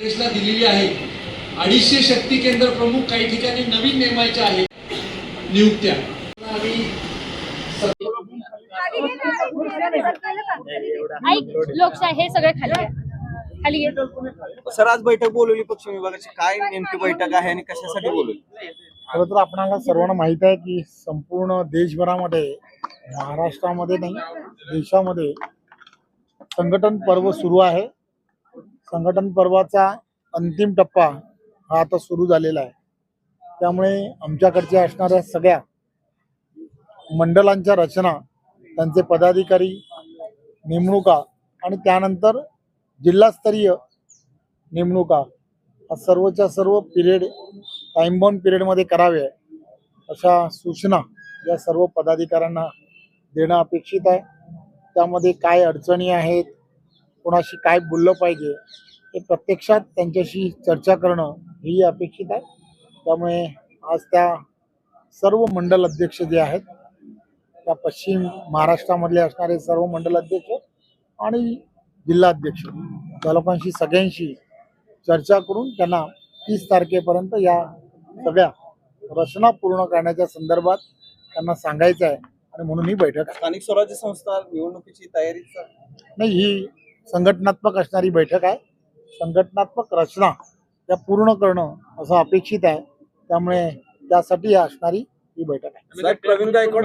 देशला दिलेली आहे। 250 शक्ती केंद्र प्रमुख काही ठिकाणी नवीन नेमायचे आहेत नियुक्त्या। लोकशाही हे सगळे खाली खाली सर, आज बैठक बोलवली पक्ष विभागाची, काय नेमकी बैठक आहे आणि कशासाठी बोलवली? खरं तर आपल्याला सर्वांना माहित आहे की संपूर्ण देशभरामध्ये, महाराष्ट्रामध्ये नाही देशामध्ये संघटन पर्व सुरू आहे। संघटन पर्वाचा अंतिम टप्पा हा आता सुरू झालेला आहे। त्यामुळे आमच्याकडच्या असणाऱ्या सगळ्या मंडळांच्या रचना, त्यांचे पदाधिकारी नेमणुका आणि त्यानंतर जिल्हास्तरीय नेमणुका हा सर्वच्या सर्व पिरियड टाइम बाउंड पिरियडमध्ये करावे अशा सूचना या सर्व पदाधिकाऱ्यांना देणं अपेक्षित आहे। त्यामध्ये काय अडचणी आहेत, कोणाशी काय बोललं पाहिजे हे प्रत्यक्षात त्यांच्याशी चर्चा करणं ही अपेक्षित आहे। त्यामुळे आज त्या सर्व मंडल अध्यक्ष जे आहेत त्या पश्चिम महाराष्ट्रामधले असणारे सर्व मंडल अध्यक्ष आणि जिल्हा अध्यक्ष या लोकांशी सगळ्यांशी चर्चा करून त्यांना 30 तारखेपर्यंत या सगळ्या रचना पूर्ण करण्याच्या संदर्भात त्यांना सांगायचं आहे आणि म्हणून ही बैठक आहे। स्थानिक स्वराज्य संस्था निवडणुकीची तयारी नाही, ही संघटनात्मक असणारी बैठक आहे। संघटनात्मक रचना त्या पूर्ण करणं असं अपेक्षित आहे। त्यामुळे त्यासाठी असणारी ही बैठक आहे। प्रवीण गायकवाड